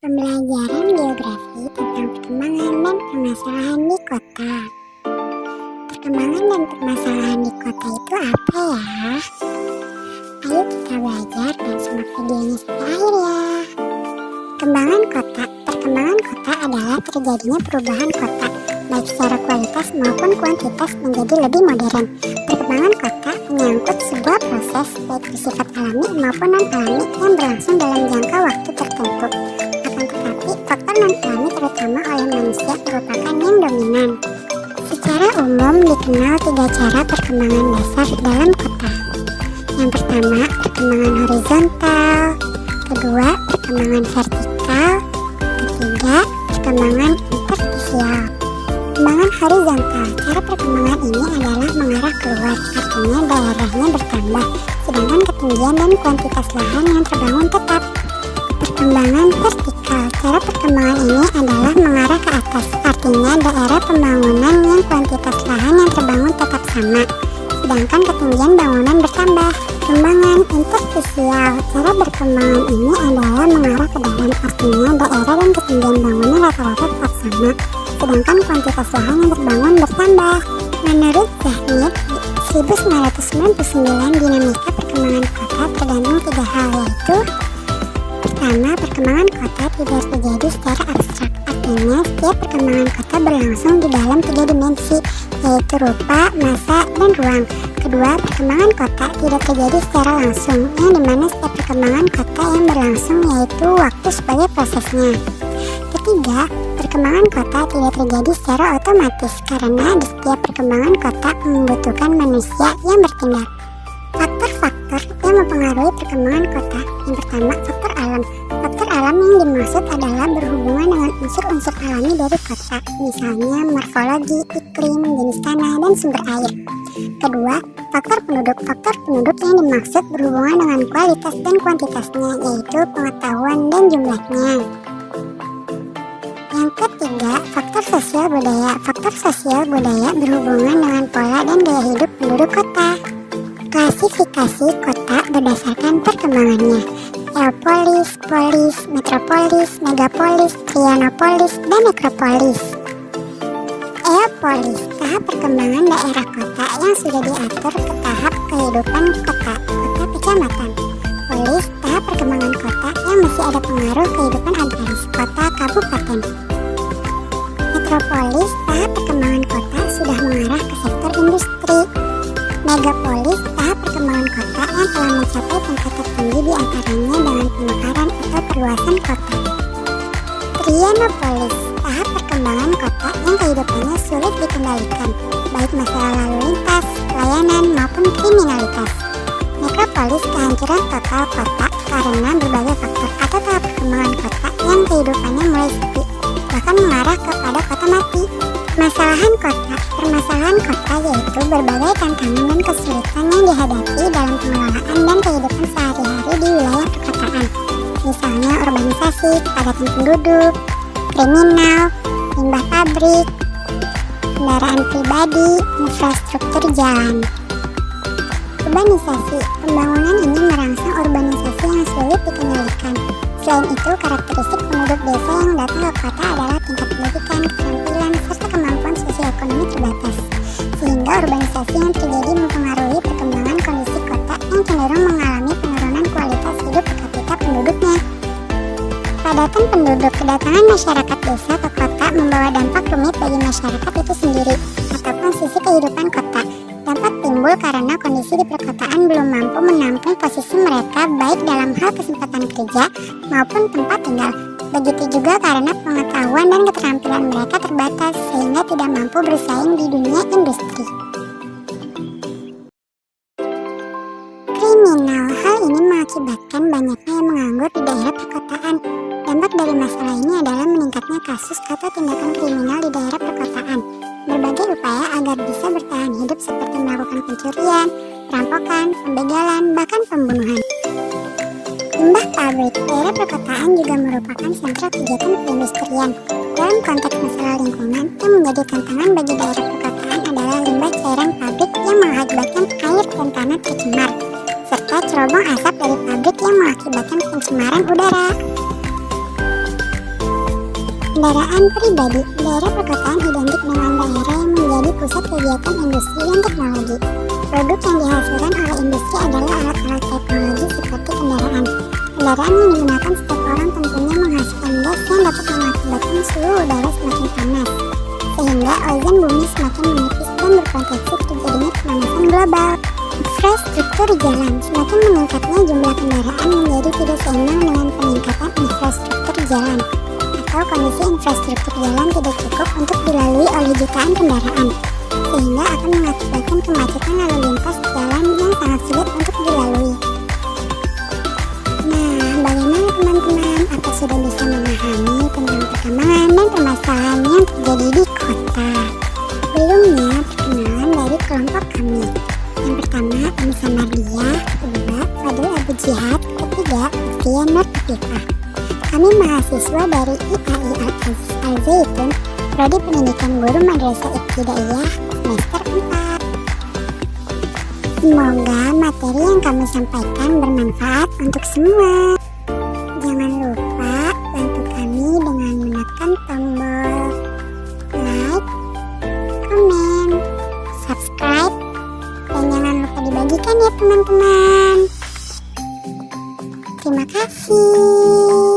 Pembelajaran geografi tentang perkembangan dan permasalahan di kota. Perkembangan dan permasalahan di kota itu apa ya? Ayo kita belajar dan simak videonya sampai akhir ya. Perkembangan kota. Perkembangan kota adalah terjadinya perubahan kota, baik secara kualitas maupun kuantitas menjadi lebih modern. Perkembangan kota menyangkut sebuah proses baik bersifat alami maupun non-alami yang berlangsung dalam jangka waktu tertentu. Tetapi faktor non-alami terutama oleh manusia merupakan yang dominan. Secara umum dikenal 3 cara perkembangan dasar dalam kota. Yang pertama, perkembangan horizontal. Kedua, perkembangan vertikal. Ketiga, perkembangan interstisial. Perkembangan horizontal. Cara perkembangan ini adalah mengarah keluar, artinya daerahnya bertambah, sedangkan ketinggian dan kuantitas lahan yang terbangun tetap. Perkembangan vertikal. Cara perkembangan ini adalah mengarah ke atas, artinya daerah pembangunan yang kuantitas lahan yang terbangun tetap sama, sedangkan ketinggian bangunan bertambah. Perkembangan interstisial. Cara perkembangan ini adalah mengarah ke dalam, artinya daerah dan ketinggian bangunan rata-rata tetap sama, sedangkan kuantitas lahan yang terbangun bertambah. Menurut Zahmid 1999, dinamika perkembangan kota tergantung 3 hal, yaitu: pertama, perkembangan kota tidak terjadi secara abstrak, artinya setiap perkembangan kota berlangsung di dalam 3 dimensi, yaitu rupa, massa, dan ruang. Kedua, perkembangan kota tidak terjadi secara langsung, yang dimana setiap perkembangan kota yang berlangsung yaitu waktu sebagai prosesnya. Ketiga, perkembangan kota tidak terjadi secara otomatis, karena di setiap perkembangan kota membutuhkan manusia yang bertindak. Faktor-faktor yang mempengaruhi perkembangan kota. Yang pertama, faktor alam. Faktor alam yang dimaksud adalah berhubungan dengan unsur-unsur alami dari kota, misalnya morfologi, iklim, jenis tanah, dan sumber air. Kedua, faktor penduduk. Faktor penduduk yang dimaksud berhubungan dengan kualitas dan kuantitasnya, yaitu pengetahuan dan jumlahnya. Yang ketiga, faktor sosial budaya. Faktor sosial budaya berhubungan dengan pola dan gaya hidup penduduk kota. Klasifikasi kota berdasarkan perkembangannya: Eopolis, polis, metropolis, megapolis, trianopolis, dan nekropolis. Eopolis, tahap perkembangan daerah kota yang sudah diatur ke tahap kehidupan kota, kota kecamatan. Polis, tahap perkembangan kota yang masih ada pengaruh kehidupan agraris, kota kabupaten. Metropolis, tahap perkembangan kota sudah mengarah ke sektor industri. Megapolis, tahap perkembangan kota yang telah mencapai tingkat tertinggi, di antaranya dengan pemekaran atau perluasan kota. Trianopolis, tahap perkembangan kota yang kehidupannya sulit dikendalikan, baik masalah lalu lintas, pelayanan, maupun kriminalitas. Nekropolis, kehancuran total kota karena berbagai faktor atau tahap perkembangan kota yang kehidupannya mulai sepi, bahkan mengarah kepada kota mati. Permasalahan kota. Permasalahan kota yaitu berbagai tantangan dan kesulitan yang dihadapi dalam pengelolaan dan kehidupan sehari-hari di wilayah perkotaan. Misalnya urbanisasi, kepadatan penduduk, kriminal, limbah pabrik, kendaraan pribadi, infrastruktur jalan. Urbanisasi. Pembangunan ini merangsang urbanisasi yang sulit dikendalikan. Selain itu, karakteristik penduduk desa yang datang ke kota adalah tingkat pendidikan, keterampilan, serta kemampuan sosioekonomi terbatas, sehingga urbanisasi yang terjadi mempengaruhi perkembangan kondisi kota yang cenderung mengalami penurunan kualitas hidup per kapita penduduknya. Padatan penduduk. Kedatangan masyarakat desa ke kota membawa dampak rumit bagi masyarakat itu sendiri, ataupun sisi kehidupan kota. Dampak timbul karena kondisi di perkotaan belum mampu menampung posisi mereka baik dalam hal kesempatan kerja maupun tempat tinggal. Begitu juga karena pengetahuan dan keterampilan mereka terbatas, sehingga tidak mampu bersaing di dunia industri. Kriminal. Hal ini mengakibatkan banyaknya yang menganggur di daerah perkotaan. Dampak dari masalah ini adalah meningkatnya kasus atau tindakan kriminal di daerah perkotaan. Berbagai upaya agar bisa bertahan hidup seperti melakukan pencurian, perampokan, pembegalan, bahkan pembunuhan. Limbah pabrik. Daerah perkotaan juga merupakan sentra kegiatan perindustrian. Dalam konteks masalah lingkungan, yang menjadi tantangan bagi daerah perkotaan adalah limbah cairan pabrik yang mengakibatkan air dan tanah tercemar, serta cerobong asap dari pabrik yang mengakibatkan pencemaran udara. Kendaraan pribadi. Daerah perkotaan identik dengan daerah yang menjadi pusat kegiatan industri dan teknologi. Produk yang dihasilkan oleh industri adalah alat-alat teknologi seperti kendaraan. Kendaraan yang digunakan setiap orang tentunya menghasilkan gas yang dapat mengakibatkan suhu udara semakin panas, sehingga ozon bumi semakin menipis dan berpotensi terjadinya pemanasan global. Infrastruktur jalan. Semakin meningkatnya jumlah kendaraan menjadi tidak seimbang dengan peningkatan infrastruktur jalan, atau kondisi infrastruktur jalan tidak cukup untuk dilalui oleh jutaan kendaraan, sehingga akan mengakibatkan kemacetan lalu lintas jalan yang sangat sulit untuk dilalui. Nah, bagaimana teman-teman? Apa sudah bisa memahami tentang perkembangan dan permasalahan yang terjadi di kota? Sebelumnya, perkenalan dari kelompok kami. Yang pertama, Anissa Mardia. Kedua, Fadil Abu Jihad. Ketiga, Utia Nur Afifah. Kami mahasiswa dari IAI Al-Aziz Al-Zaitun, Prodi Pendidikan Guru Madrasah Ibtidaiyah, semester 4. Semoga materi yang kami sampaikan bermanfaat untuk semua. Jangan lupa bantu kami dengan menekan tombol like, komen, subscribe, dan jangan lupa dibagikan ya teman-teman. Terima kasih.